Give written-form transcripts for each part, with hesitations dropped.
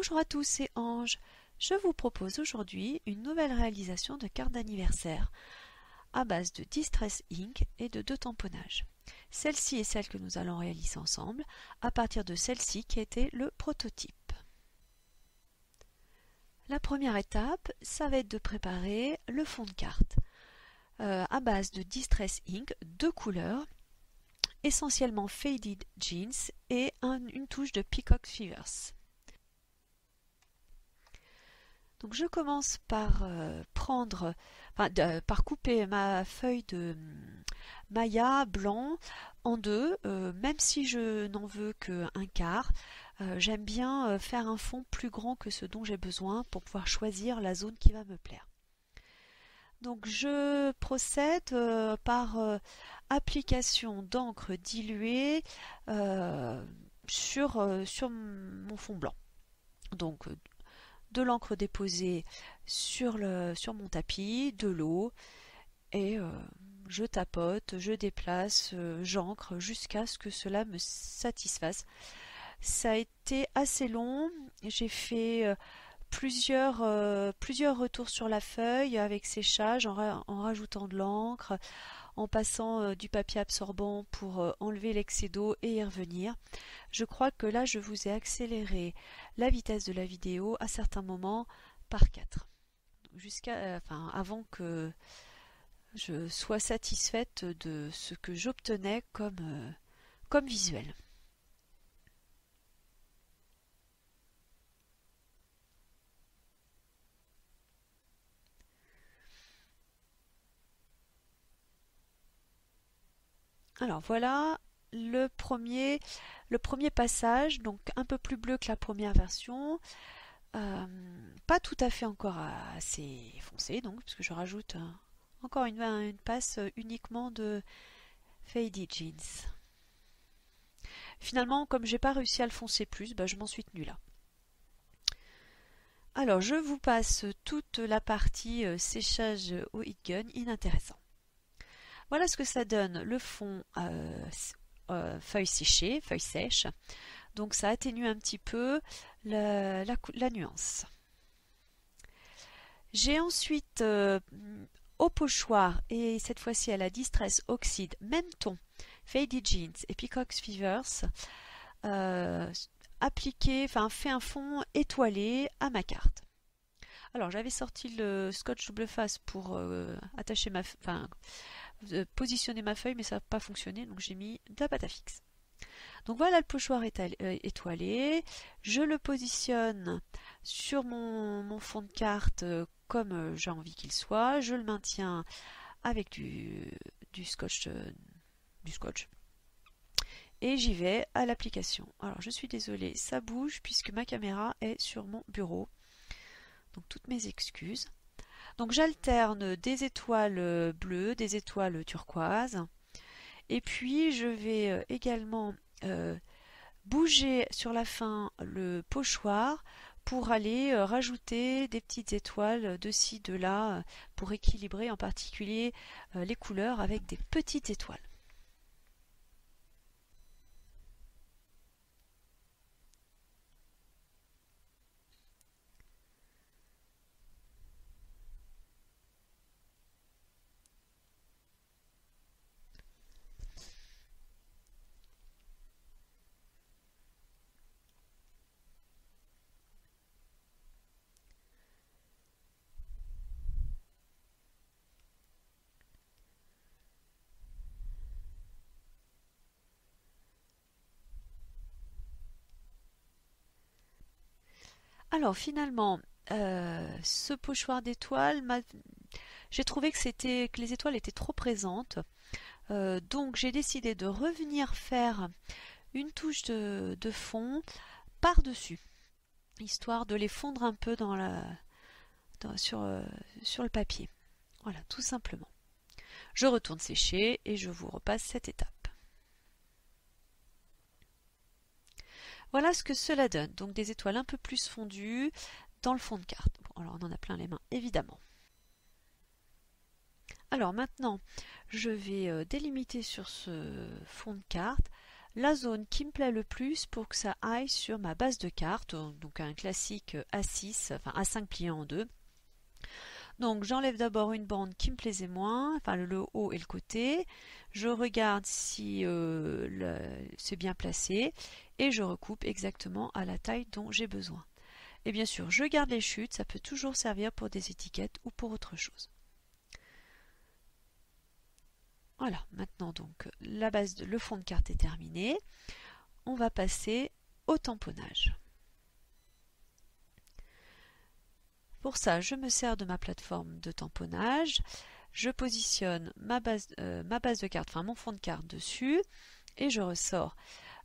Bonjour à tous, c'est Ange. Je vous propose aujourd'hui une nouvelle réalisation de carte d'anniversaire à base de Distress Ink et de 2 tamponnages. Celle-ci est celle que nous allons réaliser ensemble à partir de celle-ci qui était le prototype. La première étape, ça va être de préparer le fond de carte à base de Distress Ink, 2 couleurs, essentiellement Faded Jeans et une touche de Peacock Feathers. Donc je commence par par couper ma feuille de Maya blanc en deux, même si je n'en veux qu'un quart. J'aime bien faire un fond plus grand que ce dont j'ai besoin pour pouvoir choisir la zone qui va me plaire. Donc je procède par application d'encre diluée sur mon fond blanc. Donc de l'encre déposée sur mon tapis, de l'eau, et je tapote, je déplace, j'encre jusqu'à ce que cela me satisfasse. Ça a été assez long, j'ai fait plusieurs retours sur la feuille avec séchage en rajoutant de l'encre, en passant du papier absorbant pour enlever l'excès d'eau et y revenir. Je crois que là je vous ai accéléré la vitesse de la vidéo à certains moments par 4, avant que je sois satisfaite de ce que j'obtenais comme visuel. Alors voilà le premier passage, donc un peu plus bleu que la première version, pas tout à fait encore assez foncé, donc parce que je rajoute encore une passe uniquement de Faded Jeans. Finalement, comme j'ai pas réussi à le foncer plus, je m'en suis tenue là. Alors je vous passe toute la partie séchage au heat gun inintéressant. Voilà ce que ça donne le fond feuille séchée, feuille sèche. Donc ça atténue un petit peu la nuance. J'ai ensuite au pochoir et cette fois-ci à la Distress Oxide, même ton, Faded Jeans et Peacock Feathers, fait un fond étoilé à ma carte. Alors j'avais sorti le scotch double face pour attacher positionner ma feuille, mais ça n'a pas fonctionné, donc j'ai mis de la pâte à fixe. Donc voilà le pochoir étoilé, je le positionne sur mon fond de carte comme j'ai envie qu'il soit, je le maintiens avec du scotch, et j'y vais à l'application. Alors je suis désolée, ça bouge puisque ma caméra est sur mon bureau, donc toutes mes excuses. Donc j'alterne des étoiles bleues, des étoiles turquoises, et puis je vais également bouger sur la fin le pochoir pour aller rajouter des petites étoiles de ci, de là, pour équilibrer en particulier les couleurs avec des petites étoiles. Alors finalement, ce pochoir d'étoiles, j'ai trouvé que les étoiles étaient trop présentes, donc j'ai décidé de revenir faire une touche de fond par-dessus, histoire de les fondre un peu sur le papier. Voilà, tout simplement. Je retourne sécher et je vous repasse cette étape. Voilà ce que cela donne, donc des étoiles un peu plus fondues dans le fond de carte. Bon, alors on en a plein les mains, évidemment. Alors maintenant, je vais délimiter sur ce fond de carte la zone qui me plaît le plus pour que ça aille sur ma base de carte, donc un classique A6, enfin A5 plié en deux. Donc j'enlève d'abord une bande qui me plaisait moins, enfin le haut et le côté. Je regarde si c'est bien placé et je recoupe exactement à la taille dont j'ai besoin. Et bien sûr, je garde les chutes, ça peut toujours servir pour des étiquettes ou pour autre chose. Voilà, maintenant donc le fond de carte est terminé. On va passer au tamponnage. Pour ça, je me sers de ma plateforme de tamponnage. Je positionne ma base de carte, enfin mon fond de carte dessus, et je ressors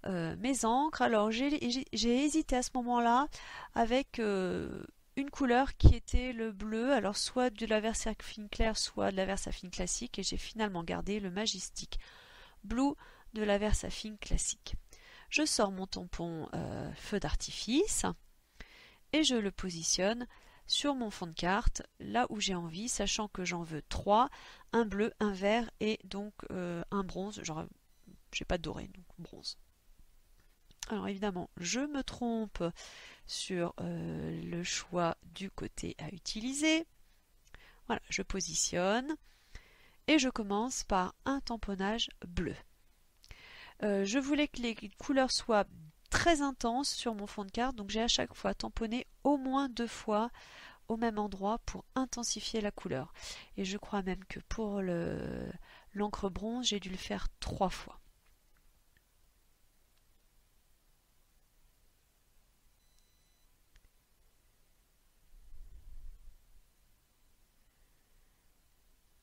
mes encres. Alors j'ai hésité à ce moment-là avec une couleur qui était le bleu, alors soit de la Versafine claire, soit de la Versafine classique, et j'ai finalement gardé le Majestic Blue de la Versafine classique. Je sors mon tampon feu d'artifice et je le positionne sur mon fond de carte, là où j'ai envie, sachant que j'en veux 3, un bleu, un vert et donc un bronze, genre j'ai pas de doré, donc bronze. Alors évidemment, je me trompe sur le choix du côté à utiliser. Voilà, je positionne et je commence par un tamponnage bleu. Je voulais que les couleurs soient très intenses sur mon fond de carte, donc j'ai à chaque fois tamponné au moins 2 fois au même endroit pour intensifier la couleur. Et je crois même que pour l'encre bronze, j'ai dû le faire 3 fois.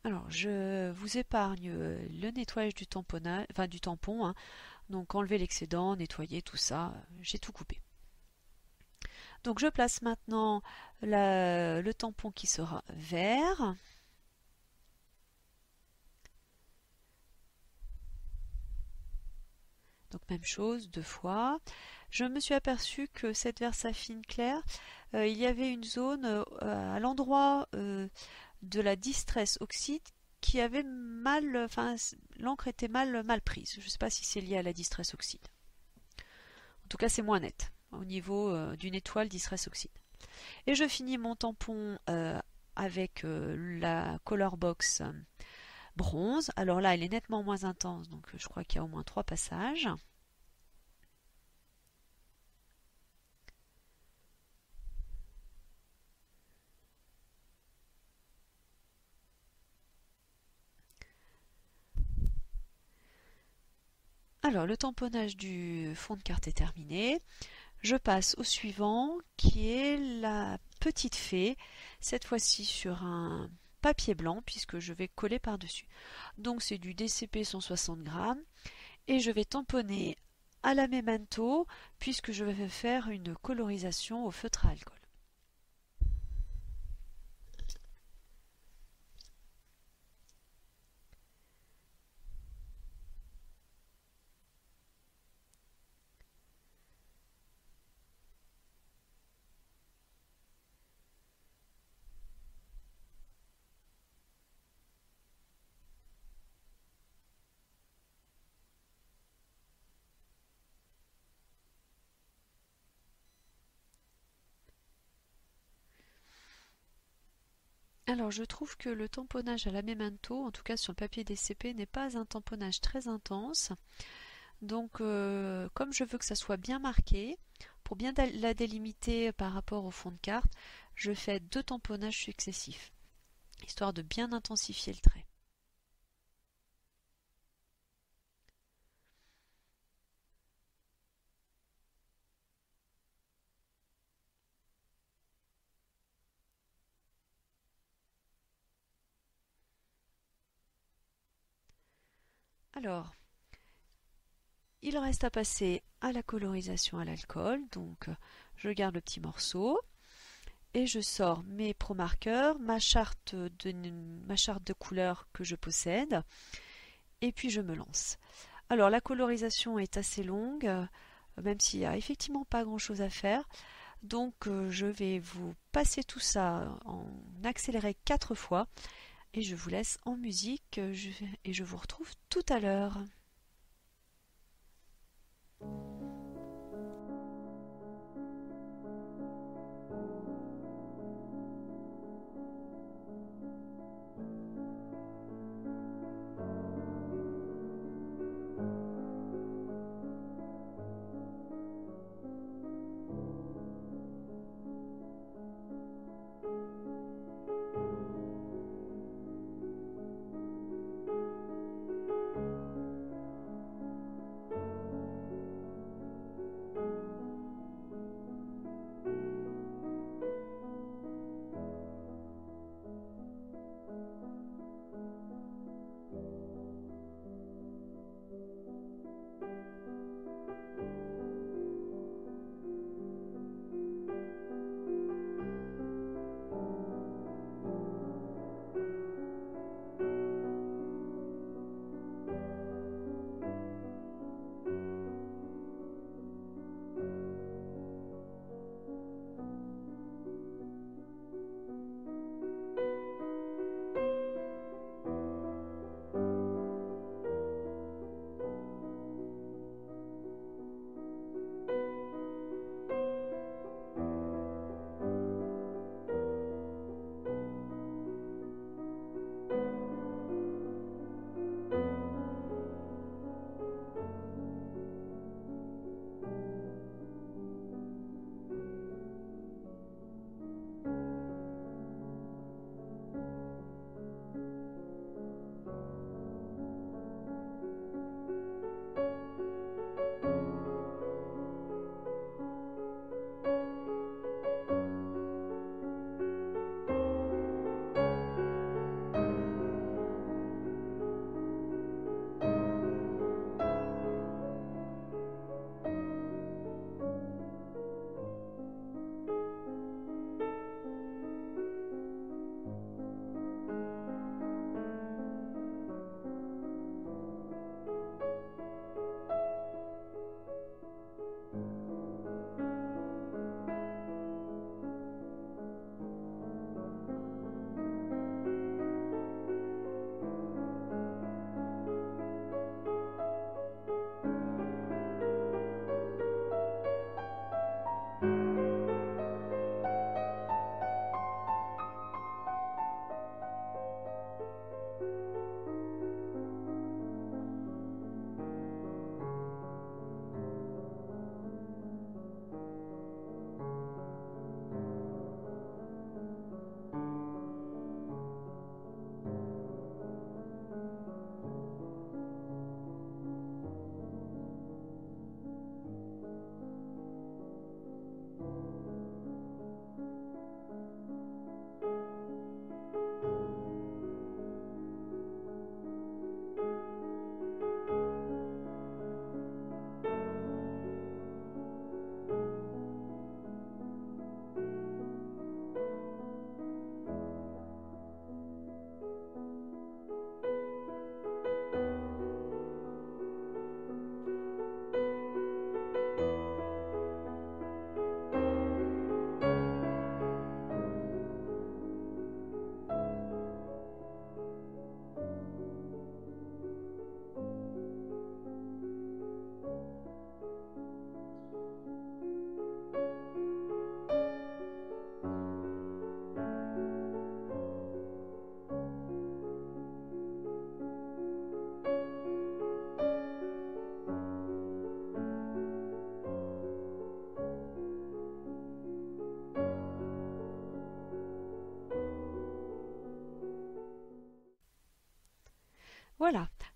Alors, je vous épargne le nettoyage du tamponnage, enfin du tampon, hein. Donc enlever l'excédent, nettoyer tout ça, j'ai tout coupé. Donc je place maintenant le tampon qui sera vert. Donc même chose, 2 fois. Je me suis aperçue que cette Versafine claire, il y avait une zone à l'endroit de la Distress Oxide qui avait mal, enfin l'encre était mal prise. Je ne sais pas si c'est lié à la Distress Oxide. En tout cas, c'est moins net au niveau d'une étoile Distress Oxide. Et je finis mon tampon avec la Color Box bronze. Alors là, elle est nettement moins intense, donc je crois qu'il y a au moins 3 passages. Alors, le tamponnage du fond de carte est terminé. Je passe au suivant, qui est la petite fée, cette fois-ci sur un papier blanc, puisque je vais coller par-dessus. Donc c'est du DCP 160 grammes, et je vais tamponner à la Memento, puisque je vais faire une colorisation au feutre à alcool. Alors je trouve que le tamponnage à la Memento, en tout cas sur le papier DCP, n'est pas un tamponnage très intense. Donc comme je veux que ça soit bien marqué, pour bien la délimiter par rapport au fond de carte, je fais 2 tamponnages successifs, histoire de bien intensifier le trait. Alors, il reste à passer à la colorisation à l'alcool, donc je garde le petit morceau et je sors mes Pro Markers, ma charte de couleurs que je possède, et puis je me lance. Alors la colorisation est assez longue, même s'il n'y a effectivement pas grand chose à faire, donc je vais vous passer tout ça en accéléré 4 fois, et je vous laisse en musique, et je vous retrouve tout à l'heure.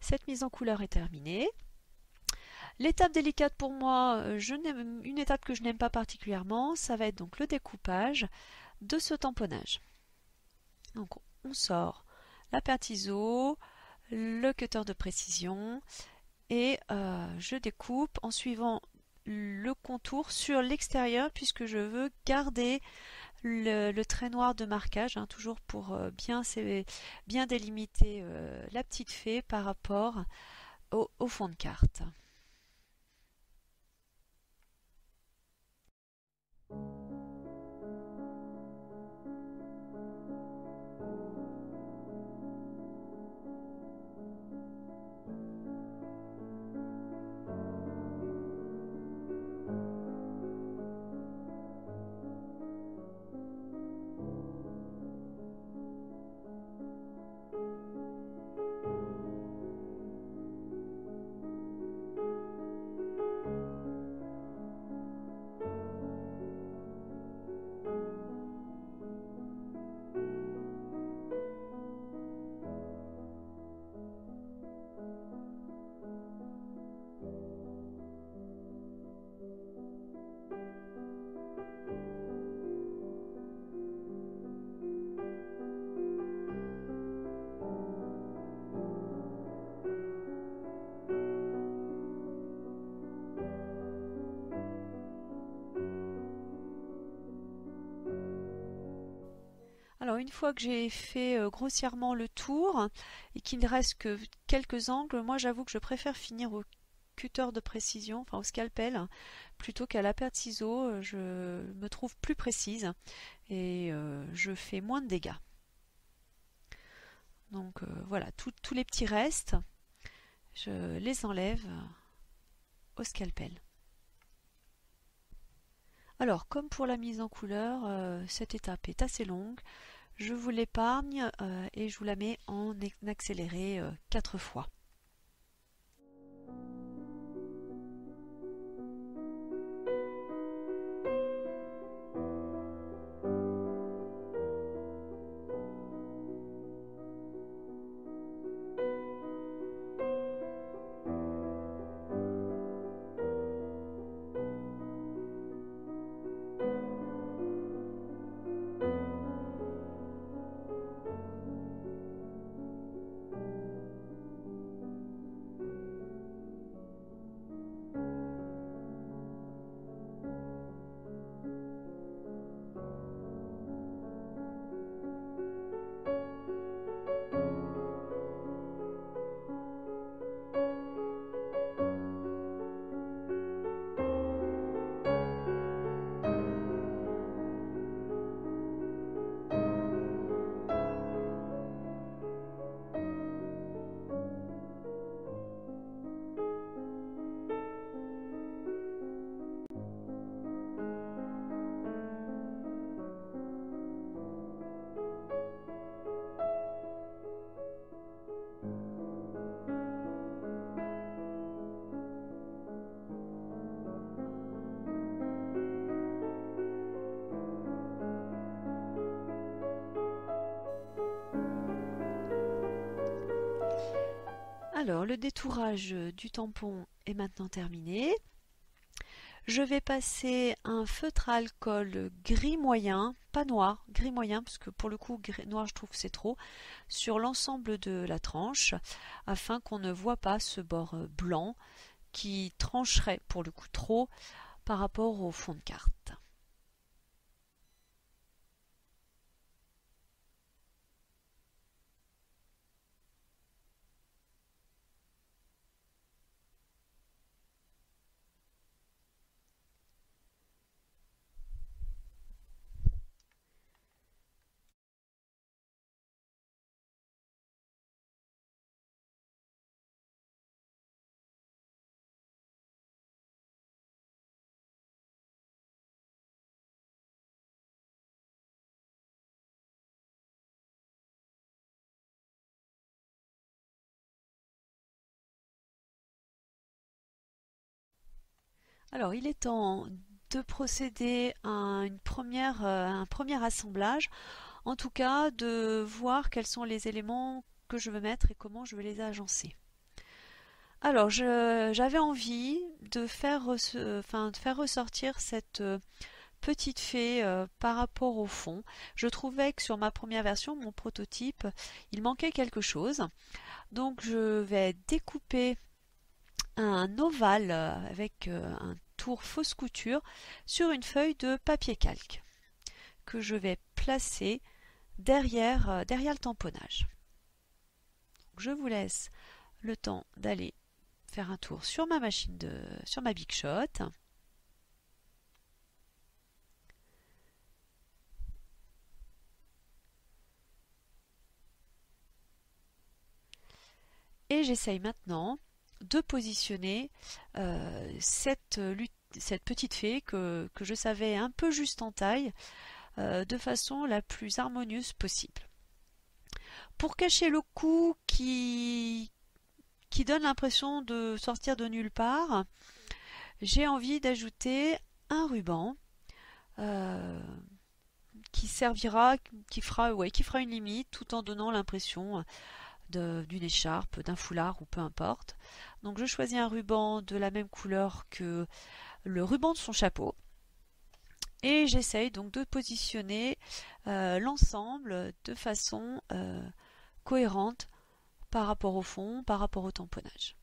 Cette mise en couleur est terminée. L'étape délicate pour moi, une étape que je n'aime pas particulièrement, ça va être donc le découpage de ce tamponnage. Donc on sort la paire ciseaux, le cutter de précision et je découpe en suivant le contour sur l'extérieur puisque je veux garder le trait noir de marquage, hein, toujours pour bien délimiter la petite fée par rapport au fond de carte. Alors une fois que j'ai fait grossièrement le tour et qu'il ne reste que quelques angles, moi j'avoue que je préfère finir au cutter de précision, enfin au scalpel, plutôt qu'à la paire de ciseaux. Je me trouve plus précise et je fais moins de dégâts. Donc voilà, tous les petits restes, je les enlève au scalpel. Alors, comme pour la mise en couleur, cette étape est assez longue. Je vous l'épargne et je vous la mets en accéléré 4 fois. Alors, le détourage du tampon est maintenant terminé. Je vais passer un feutre à alcool gris moyen, pas noir, gris moyen, parce que pour le coup, noir je trouve que c'est trop, sur l'ensemble de la tranche, afin qu'on ne voit pas ce bord blanc qui trancherait pour le coup trop par rapport au fond de carte. Alors, il est temps de procéder à un premier assemblage, en tout cas de voir quels sont les éléments que je veux mettre et comment je vais les agencer. Alors, j'avais envie de faire ressortir cette petite fée par rapport au fond. Je trouvais que sur ma première version, mon prototype, il manquait quelque chose. Donc, je vais découper un ovale avec un tour fausse couture sur une feuille de papier calque que je vais placer derrière le tamponnage. Donc, je vous laisse le temps d'aller faire un tour sur ma sur ma Big Shot. Et j'essaye maintenant de positionner cette petite fée que je savais un peu juste en taille de façon la plus harmonieuse possible. Pour cacher le cou qui donne l'impression de sortir de nulle part, j'ai envie d'ajouter un ruban euh, qui servira, qui fera une limite tout en donnant l'impression d'une écharpe, d'un foulard ou peu importe. Donc je choisis un ruban de la même couleur que le ruban de son chapeau et j'essaye donc de positionner l'ensemble de façon cohérente par rapport au fond, par rapport au tamponnage.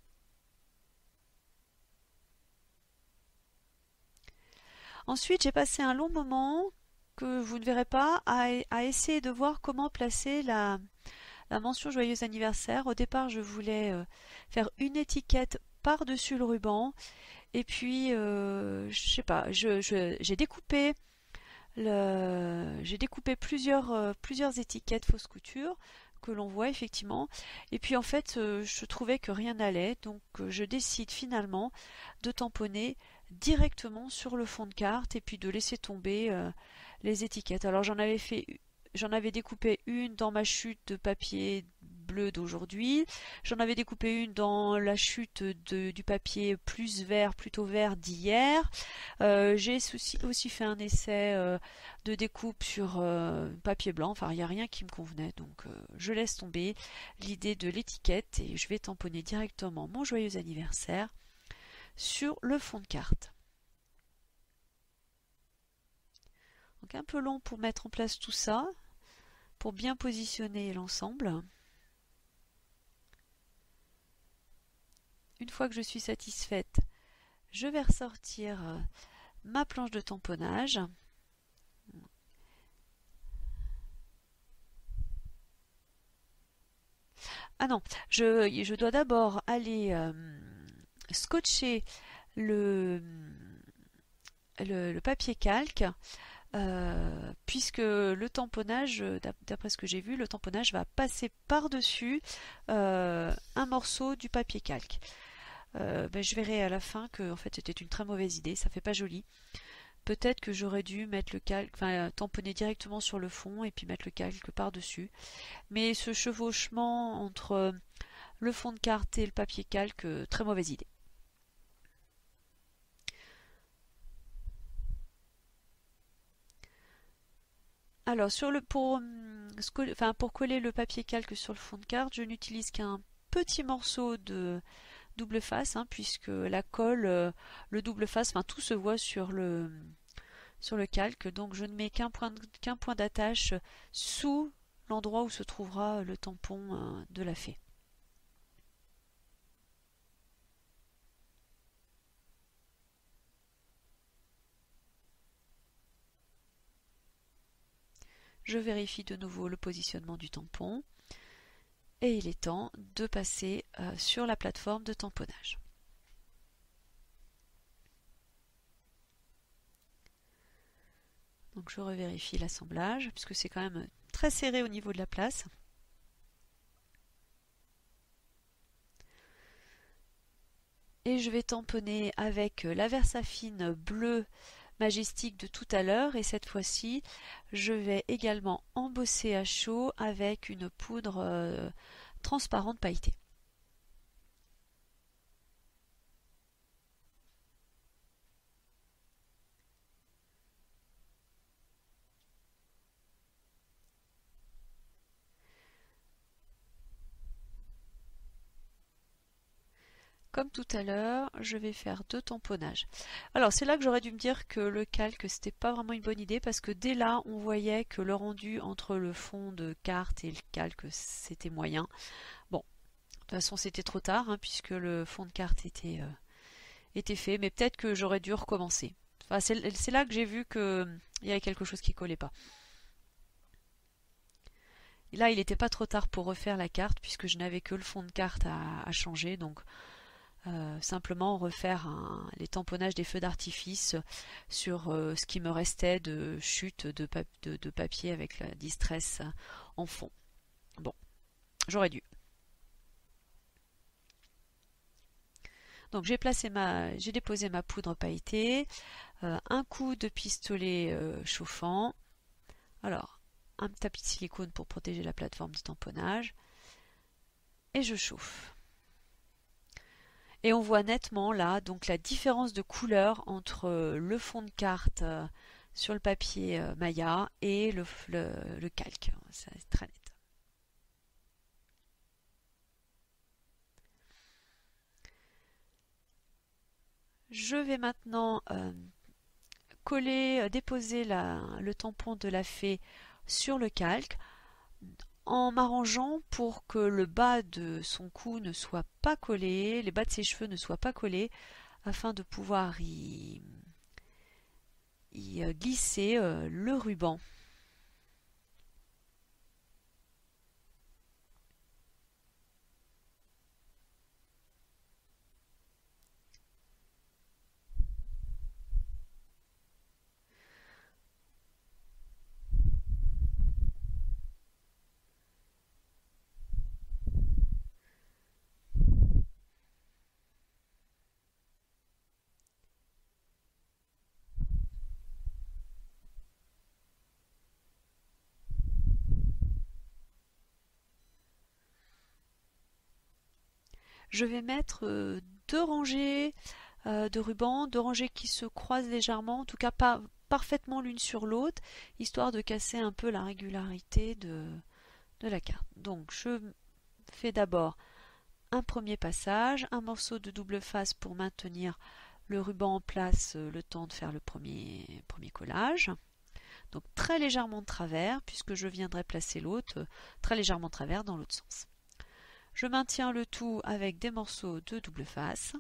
Ensuite, j'ai passé un long moment que vous ne verrez pas à essayer de voir comment placer la mention joyeux anniversaire. Au départ, je voulais faire une étiquette par-dessus le ruban. Et puis, je sais pas, j'ai découpé plusieurs étiquettes fausse couture que l'on voit effectivement. Et puis en fait, je trouvais que rien n'allait, donc je décide finalement de tamponner directement sur le fond de carte et puis de laisser tomber les étiquettes. Alors j'en avais découpé une dans ma chute de papier bleu d'aujourd'hui. J'en avais découpé une dans la chute du papier plus vert, plutôt vert d'hier. J'ai aussi fait un essai de découpe sur papier blanc. Enfin, il n'y a rien qui me convenait, donc je laisse tomber l'idée de l'étiquette et je vais tamponner directement mon joyeux anniversaire sur le fond de carte. Donc un peu long pour mettre en place tout ça, pour bien positionner l'ensemble. Une fois que je suis satisfaite, je vais ressortir ma planche de tamponnage. Ah non, je dois d'abord aller scotcher le, le papier calque puisque le tamponnage, d'après ce que j'ai vu, le tamponnage va passer par-dessus un morceau du papier calque. Je verrai à la fin que en fait c'était une très mauvaise idée, ça fait pas joli. Peut-être que j'aurais dû mettre le calque, enfin tamponner directement sur le fond et puis mettre le calque par-dessus. Mais ce chevauchement entre le fond de carte et le papier calque, très mauvaise idée. Alors pour coller le papier calque sur le fond de carte, je n'utilise qu'un petit morceau de double face, hein, puisque la colle, le double face, enfin tout se voit sur le calque, donc je ne mets qu'un point d'attache sous l'endroit où se trouvera le tampon de la fée. Je vérifie de nouveau le positionnement du tampon et il est temps de passer sur la plateforme de tamponnage. Donc je revérifie l'assemblage puisque c'est quand même très serré au niveau de la place. Et je vais tamponner avec la Versafine bleue majestique de tout à l'heure et cette fois-ci je vais également embosser à chaud avec une poudre transparente pailletée. comme tout à l'heure, je vais faire 2 tamponnages. Alors c'est là que j'aurais dû me dire que le calque c'était pas vraiment une bonne idée parce que dès là on voyait que le rendu entre le fond de carte et le calque c'était moyen. Bon, de toute façon c'était trop tard hein, puisque le fond de carte était fait, mais peut-être que j'aurais dû recommencer. Enfin, c'est là que j'ai vu qu'il y avait quelque chose qui collait pas. Et là il n'était pas trop tard pour refaire la carte puisque je n'avais que le fond de carte à changer, donc simplement refaire les tamponnages des feux d'artifice sur ce qui me restait de chute de papier avec la distress en fond. Bon, j'aurais dû. Donc j'ai déposé ma poudre pailletée, un coup de pistolet chauffant, alors un tapis de silicone pour protéger la plateforme du tamponnage, et je chauffe. Et on voit nettement là donc la différence de couleur entre le fond de carte sur le papier Maya et le calque. C'est très net. Je vais maintenant déposer le tampon de la fée sur le calque en m'arrangeant pour que le bas de son cou ne soit pas collé, les bas de ses cheveux ne soient pas collés, afin de pouvoir y glisser le ruban. Je vais mettre 2 rangées de rubans, 2 rangées qui se croisent légèrement, en tout cas pas parfaitement l'une sur l'autre, histoire de casser un peu la régularité de la carte. Donc je fais d'abord un premier passage, un morceau de double face pour maintenir le ruban en place le temps de faire le premier collage. Donc très légèrement de travers, puisque je viendrai placer l'autre très légèrement de travers dans l'autre sens. Je maintiens le tout avec des morceaux de double face.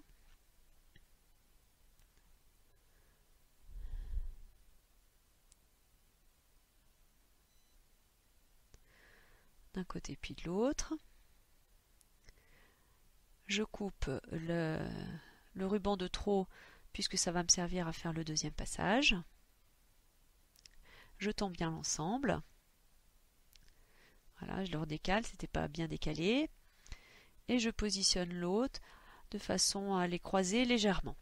D'un côté puis de l'autre. Je coupe le ruban de trop puisque ça va me servir à faire le deuxième passage. Je tends bien l'ensemble. Voilà, je le redécale, c'était pas bien décalé. Et je positionne l'autre de façon à les croiser légèrement.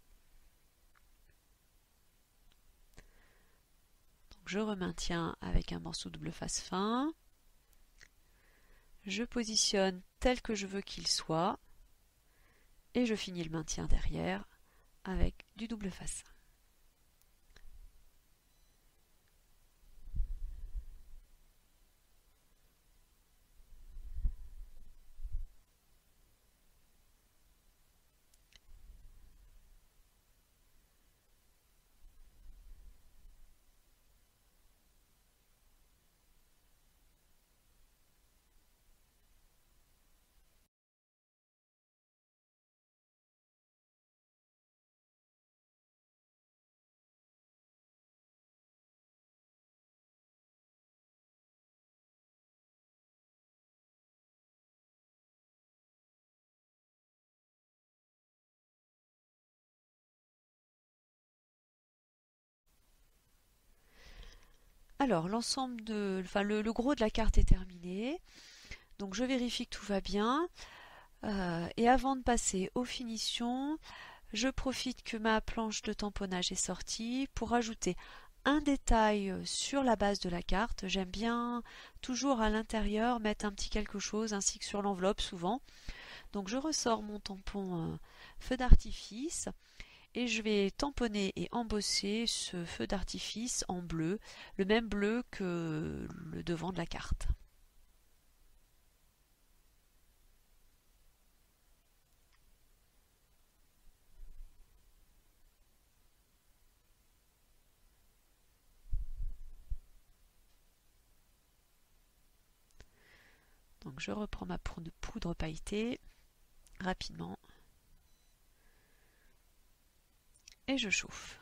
Donc je remaintiens avec un morceau double face fin. Je positionne tel que je veux qu'il soit. Et je finis le maintien derrière avec du double face. Alors l'ensemble le gros de la carte est terminé. Donc je vérifie que tout va bien. Et avant de passer aux finitions, je profite que ma planche de tamponnage est sortie pour ajouter un détail sur la base de la carte. J'aime bien toujours à l'intérieur mettre un petit quelque chose ainsi que sur l'enveloppe souvent. Donc je ressors mon tampon feu d'artifice et je vais tamponner et embosser ce feu d'artifice en bleu, le même bleu que le devant de la carte. Donc je reprends ma poudre pailletée rapidement et je chauffe.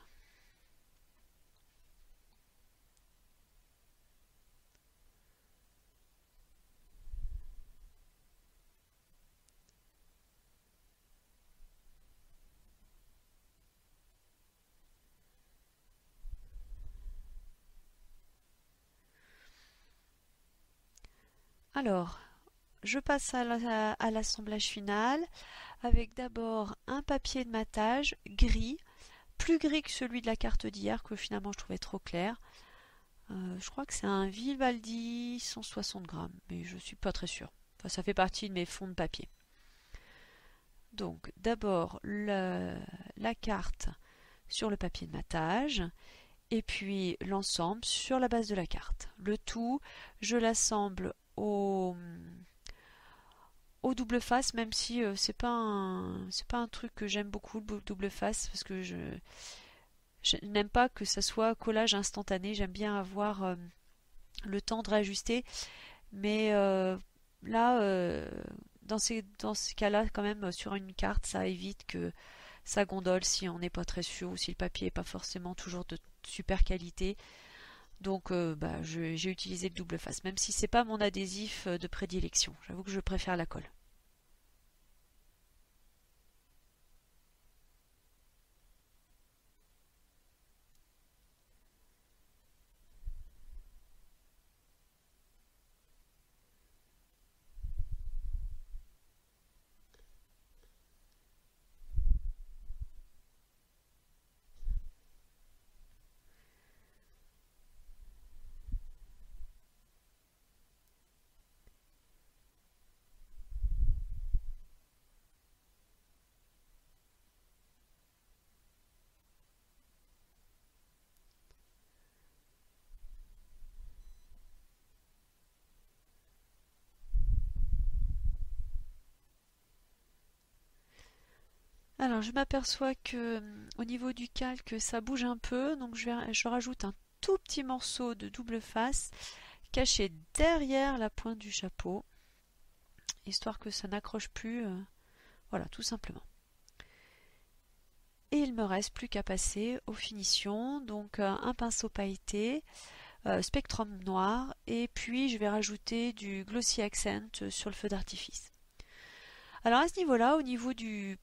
Alors, je passe à l'assemblage final avec d'abord un papier de matage gris, plus gris que celui de la carte d'hier que finalement je trouvais trop clair. Je crois que c'est un Vivaldi 160 grammes, mais je suis pas très sûre. Enfin, ça fait partie de mes fonds de papier. Donc d'abord la carte sur le papier de matage et puis l'ensemble sur la base de la carte. Le tout, je l'assemble au double face, même si c'est pas un truc que j'aime beaucoup, le double face, parce que je n'aime pas que ça soit collage instantané. J'aime bien avoir le temps de réajuster, mais là, dans ces cas-là, quand même, sur une carte, ça évite que ça gondole si on n'est pas très sûr ou si le papier n'est pas forcément toujours de super qualité. Donc j'ai utilisé le double face, même si c'est pas mon adhésif de prédilection. J'avoue que je préfère la colle. Alors je m'aperçois que au niveau du calque ça bouge un peu, donc je rajoute un tout petit morceau de double face caché derrière la pointe du chapeau, histoire que ça n'accroche plus, voilà, tout simplement. Et il me reste plus qu'à passer aux finitions, donc un pinceau pailleté, spectrum noir, et puis je vais rajouter du glossy accent sur le feu d'artifice. Alors à ce niveau-là, au niveau du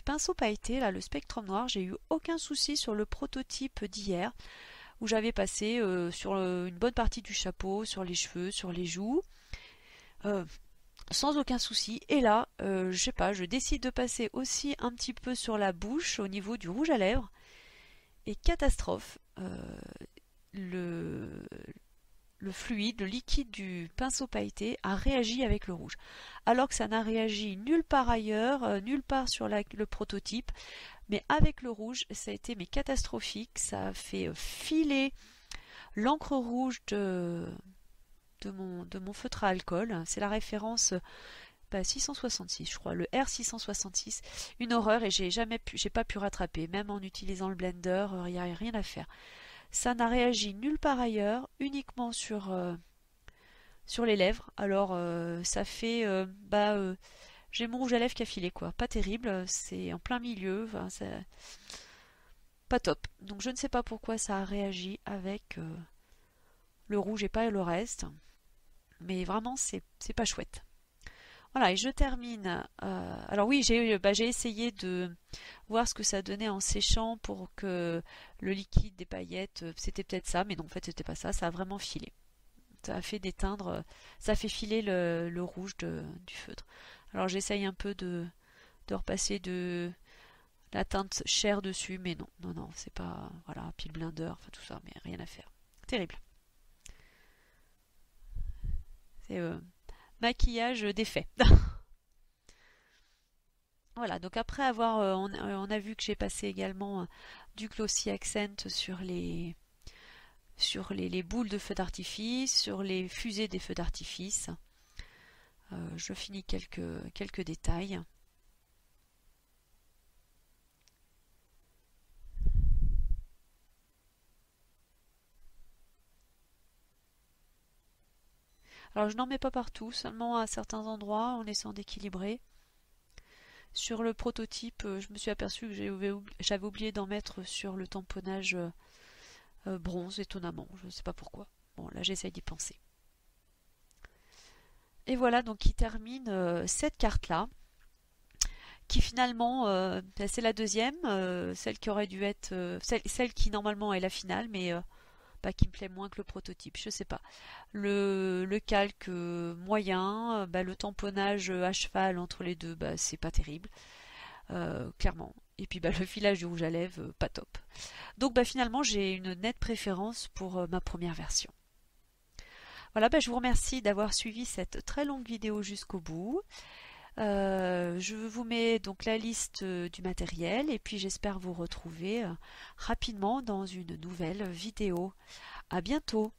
pinceau pailleté, là, le spectrum noir, j'ai eu aucun souci sur le prototype d'hier, où j'avais passé sur une bonne partie du chapeau, sur les cheveux, sur les joues, sans aucun souci. Et là, je sais pas, je décide de passer aussi un petit peu sur la bouche, au niveau du rouge à lèvres, et catastrophe, le, le fluide, le liquide du pinceau pailleté a réagi avec le rouge. Alors que ça n'a réagi nulle part ailleurs, nulle part sur le prototype, mais avec le rouge, ça a été catastrophique. Ça a fait filer l'encre rouge de mon feutre à alcool. C'est la référence 666, je crois, le R666. Une horreur, et j'ai pas pu rattraper, même en utilisant le blender, il n'y a rien à faire. Ça n'a réagi nulle part ailleurs, uniquement sur les lèvres. Alors ça fait j'ai mon rouge à lèvres qui a filé, quoi. Pas terrible, c'est en plein milieu, enfin, pas top. Donc je ne sais pas pourquoi ça a réagi avec le rouge et pas le reste, mais vraiment c'est pas chouette. Voilà, et je termine. Alors oui, j'ai essayé de voir ce que ça donnait en séchant pour que le liquide des paillettes, c'était peut-être ça, mais non, en fait c'était pas ça, ça a vraiment filé. Ça a fait déteindre, ça a fait filer le rouge du feutre. Alors j'essaye un peu de repasser de la teinte chair dessus, mais non, non, non, c'est pas, voilà, puis le blender, enfin tout ça, mais rien à faire. Terrible. C'est maquillage défait. Voilà, donc après avoir, on a vu que j'ai passé également du glossy accent sur les boules de feux d'artifice, sur les fusées des feux d'artifice. Je finis quelques détails. Alors je n'en mets pas partout, seulement à certains endroits en essayant d'équilibrer. Sur le prototype, je me suis aperçue que j'avais oublié d'en mettre sur le tamponnage bronze, étonnamment, je ne sais pas pourquoi. Bon, là j'essaye d'y penser. Et voilà donc qui termine cette carte-là, qui finalement, c'est la deuxième, celle qui aurait dû être, celle qui normalement est la finale, mais qui me plaît moins que le prototype, je sais pas. Le calque moyen, le tamponnage à cheval entre les deux, c'est pas terrible, clairement. Et puis le filage du rouge à lèvres, pas top. Donc finalement j'ai une nette préférence pour ma première version. Voilà, je vous remercie d'avoir suivi cette très longue vidéo jusqu'au bout. Je vous mets donc la liste du matériel et puis j'espère vous retrouver rapidement dans une nouvelle vidéo. À bientôt!